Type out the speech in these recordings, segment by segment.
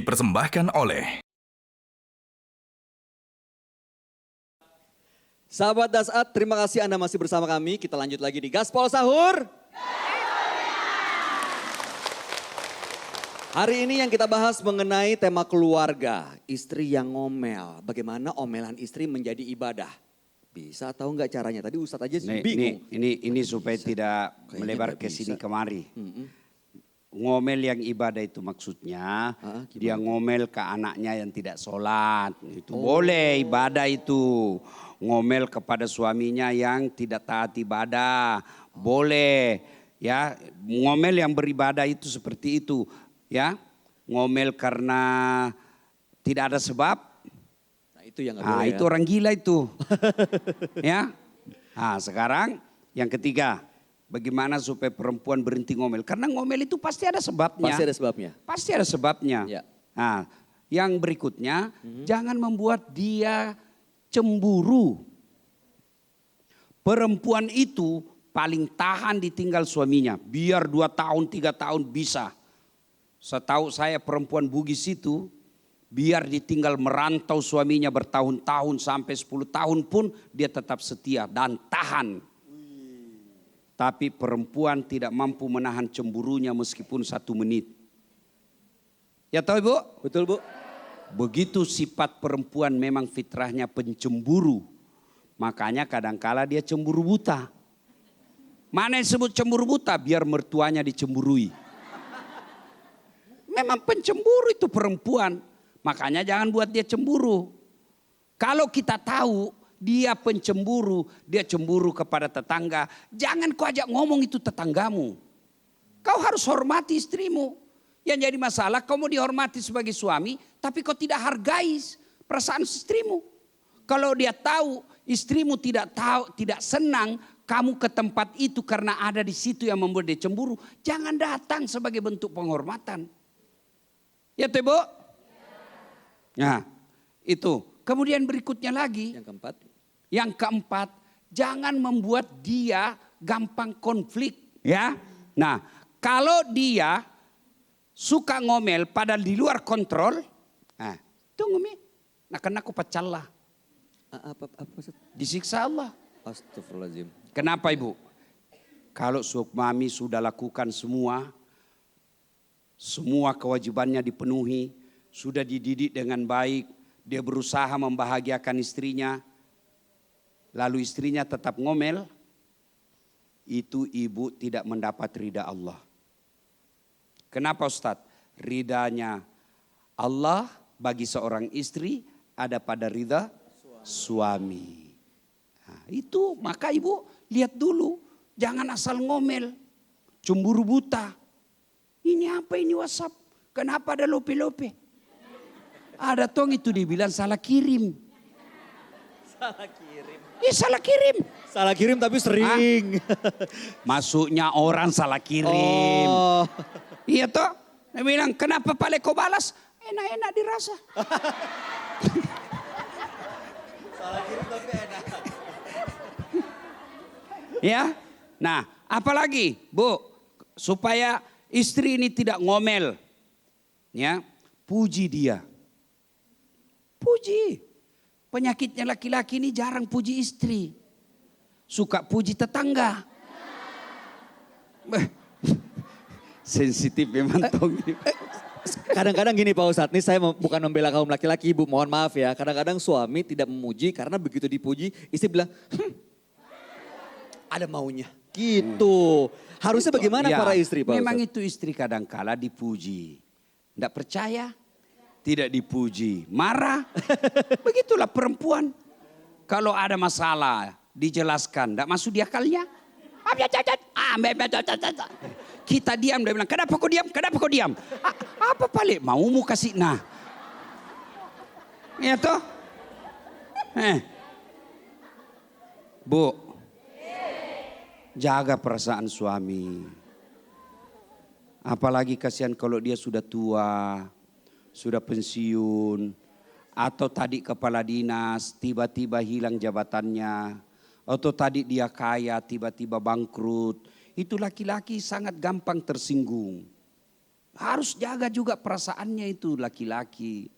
dipersembahkan oleh Sahabat Dasat, terima kasih Anda masih bersama kami. Kita lanjut lagi di Gaspol Sahur. Hari ini yang kita bahas mengenai tema keluarga, istri yang ngomel. Bagaimana omelan istri menjadi ibadah? Bisa tahu nggak caranya? Tadi Ustadz aja bingung. Ini supaya tidak melebar ke sini kemari. Ngomel yang ibadah itu maksudnya dia ngomel ke anaknya yang tidak sholat. Itu boleh ibadah itu. Ngomel kepada suaminya yang tidak taat ibadah. Boleh ya. Ngomel yang beribadah itu seperti itu ya. Ngomel karena tidak ada sebab. Nah itu yang nggak boleh Itu orang gila itu. Ya. Nah sekarang yang ketiga. Bagaimana supaya perempuan berhenti ngomel? Karena ngomel itu pasti ada sebabnya. Pasti ada sebabnya. Pasti ada sebabnya. Ya. Nah, yang berikutnya, jangan membuat dia cemburu. Perempuan itu paling tahan ditinggal suaminya. Biar 2 tahun, 3 tahun bisa. Setahu saya perempuan Bugis itu, biar ditinggal merantau suaminya bertahun-tahun sampai 10 tahun pun dia tetap setia dan tahan. Tapi perempuan tidak mampu menahan cemburunya meskipun 1 menit. Ya tahu Ibu? Betul Bu? Begitu sifat perempuan memang fitrahnya pencemburu. Makanya kadangkala dia cemburu buta. Mana yang disebut cemburu buta? Biar mertuanya dicemburui. Memang pencemburu itu perempuan. Makanya jangan buat dia cemburu. Kalau kita tahu dia pencemburu, dia cemburu kepada tetangga. Jangan kau ajak ngomong itu tetanggamu. Kau harus hormati istrimu. Yang jadi masalah kau mau dihormati sebagai suami, tapi kau tidak hargai perasaan istrimu. Kalau dia tahu istrimu tidak senang kamu ke tempat itu karena ada di situ yang membuat dia cemburu, jangan datang sebagai bentuk penghormatan. Ya tuh Bu? Nah, itu. Kemudian berikutnya lagi. Yang keempat, jangan membuat dia gampang konflik. Ya, nah kalau dia suka ngomel padahal di luar kontrol, tunggu Mi, nah kena aku pecah lah. Apa? Disiksa Allah. Astagfirullahaladzim. Kenapa Ibu? Kalau suami sudah lakukan semua kewajibannya dipenuhi, sudah dididik dengan baik, dia berusaha membahagiakan istrinya, lalu istrinya tetap ngomel, itu ibu tidak mendapat ridha Allah. Kenapa Ustadz? Ridhanya Allah bagi seorang istri ada pada ridha suami. Nah, itu maka ibu lihat dulu, jangan asal ngomel, cemburu buta. Ini apa ini WhatsApp? Kenapa ada lope-lope? Ada tong itu dibilang salah kirim. Salah kirim. Salah kirim tapi sering. Masuknya orang salah kirim. Oh. Iya toh. Dia bilang kenapa pale kau balas? Enak-enak dirasa. Salah kirim tapi enak. Ya. Nah apalagi Bu. Supaya istri ini tidak ngomel. Ya. Puji dia. Puji. Penyakitnya laki-laki ini jarang puji istri. Suka puji tetangga. Sensitif memang Tong. Kadang-kadang gini Pak Ustadz, ini saya bukan membela kaum laki-laki Ibu, mohon maaf ya. Kadang-kadang suami tidak memuji karena begitu dipuji istri bilang, ada maunya. Gitu. Harusnya bagaimana Ya, para istri Pak memang Ustadz? itu istri kadang-kala dipuji. Tidak percaya, tidak dipuji. Marah, begitulah perempuan. Kalau ada masalah dijelaskan, tidak masuk di akalnya. Kita diam, dia bilang, kenapa kau diam? Kenapa kau diam? Apa paling? Maumu kasih nah. Ya toh? Bu, jaga perasaan suami. Apalagi kasihan kalau dia sudah tua, sudah pensiun, atau tadi kepala dinas tiba-tiba hilang jabatannya, atau tadi dia kaya tiba-tiba bangkrut. Itu laki-laki sangat gampang tersinggung. Harus jaga juga perasaannya itu laki-laki.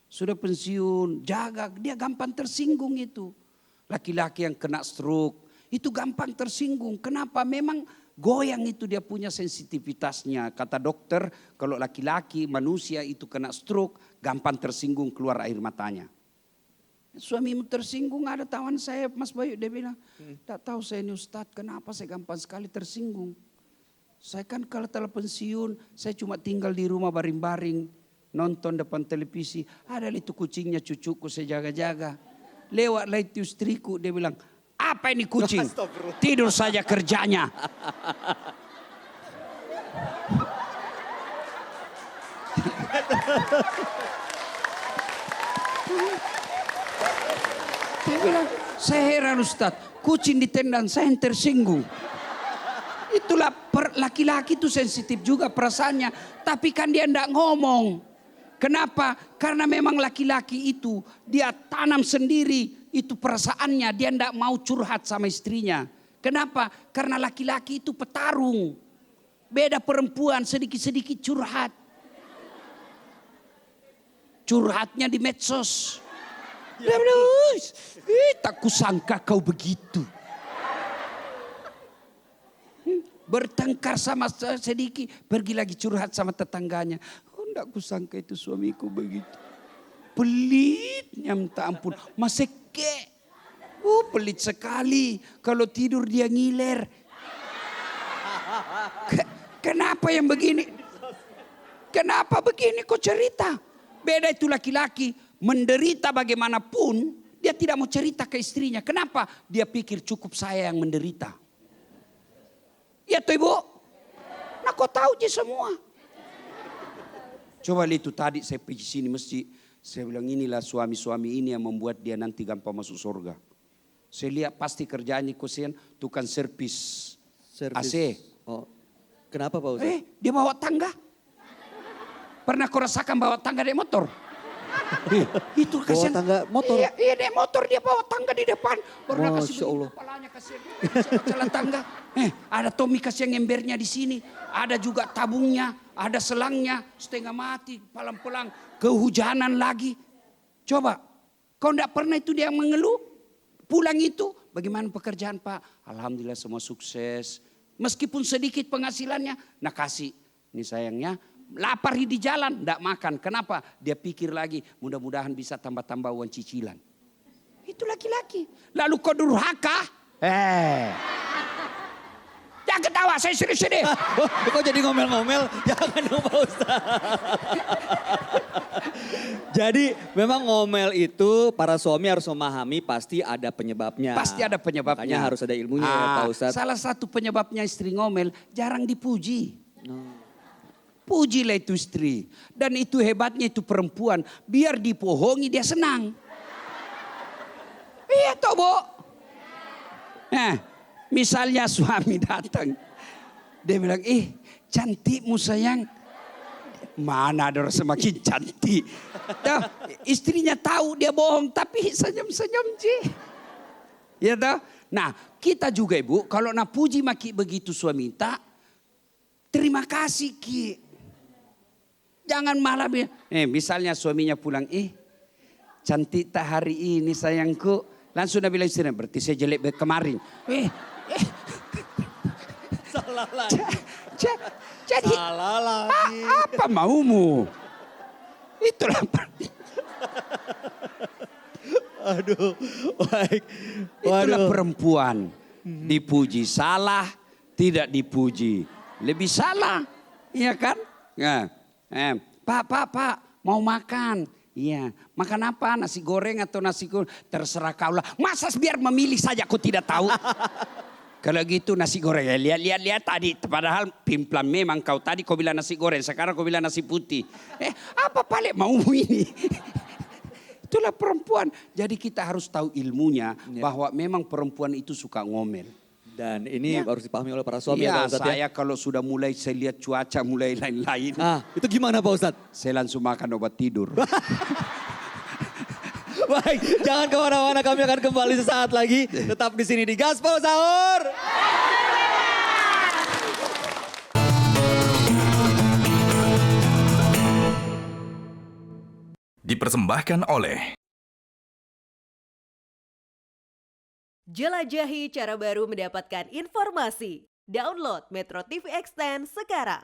Sudah pensiun, jaga, dia gampang tersinggung itu. Laki-laki yang kena stroke, itu gampang tersinggung. Kenapa? Memang goyang itu dia punya sensitivitasnya. Kata dokter, kalau laki-laki manusia itu kena stroke, gampang tersinggung keluar air matanya. Suamimu tersinggung, ada tawan saya Mas Bayu, dia bilang, tak tahu saya ini Ustadz, kenapa saya gampang sekali tersinggung. Saya kan kalau telah pensiun, saya cuma tinggal di rumah baring-baring, nonton depan televisi. Ada itu kucingnya cucuku saya jaga-jaga. Lewatlah itu istriku, dia bilang, apa ini kucing? Tidur saja kerjanya. Dia bilang, saya heran Ustaz, kucing ditendang saya yang tersinggung. Itulah laki-laki itu sensitif juga perasaannya. Tapi kan dia enggak ngomong. Kenapa? Karena memang laki-laki itu dia tanam sendiri itu perasaannya. Dia enggak mau curhat sama istrinya. Kenapa? Karena laki-laki itu petarung. Beda perempuan sedikit-sedikit curhat. Curhatnya di medsos. Tak kusangka kau begitu. Bertengkar sama sedikit, pergi lagi curhat sama tetangganya. Oh, enggak kusangka itu suamiku begitu. Pelitnya minta ampun, maseke. Pelit sekali. Kalau tidur dia ngiler. Kenapa yang begini? Kenapa begini kok cerita? Beda itu laki-laki, menderita bagaimanapun, dia tidak mau cerita ke istrinya. Kenapa? Dia pikir cukup saya yang menderita. Ya tuh ibu, nah kau tahu je semua. Coba lihat itu tadi saya pergi sini masjid, saya bilang inilah suami-suami ini yang membuat dia nanti gampang masuk surga. Saya lihat pasti kerjaannya kosen tukang servis AC. Oh, kenapa Pak Ustaz? Dia bawa tangga. Pernah kau rasakan bawa tangga dari motor? Itu kasihan. Bawa tangga motor? Iya dia motor, dia bawa tangga di depan. Pernah kasih Masya Allah. kepalanya kasihan. Jalan tangga. Ada Tommy kasih yang embernya di sini. Ada juga tabungnya, ada selangnya. Setengah mati, pelan-pelan. Kehujanan lagi. Coba, kau enggak pernah itu dia mengeluh? Pulang itu, bagaimana pekerjaan Pak? Alhamdulillah semua sukses. Meskipun sedikit penghasilannya, nah kasih. Ini sayangnya, lapar di jalan, enggak makan. Kenapa? Dia pikir lagi, mudah-mudahan bisa tambah-tambah uang cicilan. Itu laki-laki. Lalu kau durhaka? Jangan ketawa, saya serius ini. Kok jadi ngomel-ngomel? Jangan dong Pak Ustaz. Jadi memang ngomel itu para suami harus memahami pasti ada penyebabnya. Pasti ada penyebabnya. Makanya harus ada ilmunya ya Pak Ustaz. Salah satu penyebabnya istri ngomel, jarang dipuji. Pujilah itu istri. Dan itu hebatnya itu perempuan. Biar dibohongi dia senang. Iya toh Bu. Misalnya suami datang. Dia bilang, cantikmu sayang. Mana ada orang semakin cantik. Tuh, istrinya tahu dia bohong tapi senyum-senyum je. Ya toh? Nah kita juga ibu kalau nak puji maki begitu suami minta. Terima kasih Ki. Jangan malah misalnya suaminya pulang, cantik tak hari ini sayangku. Langsung dia bilang istrinya, berarti saya jelek kemarin. Salah lagi. Jadi Salah lagi. apa maumu? Itulah. Aduh, baik. Itulah perempuan. Dipuji salah, tidak dipuji. Lebih salah, iya kan? Pak, mau makan. Iya, makan apa? Nasi goreng atau nasi goreng? Terserah kau lah. Masa biar memilih saja kau tidak tahu? Kalau gitu nasi goreng. Lihat tadi. Padahal pimplan memang kau tadi kau bilang nasi goreng. Sekarang kau bilang nasi putih. Apa paling mau ini? Itulah perempuan. Jadi kita harus tahu ilmunya. Bahwa memang perempuan itu suka ngomel. Dan ini harus dipahami oleh para suami ya Pak Ustadz. Saya kalau sudah mulai saya lihat cuaca mulai lain-lain. Itu gimana Pak Ustadz? Saya langsung makan obat tidur. Baik, jangan kemana-mana, kami akan kembali sesaat lagi. Tetap di sini di Gaspol Sahur. Dipersembahkan oleh Jelajahi cara baru mendapatkan informasi. Download Metro TV Extend sekarang.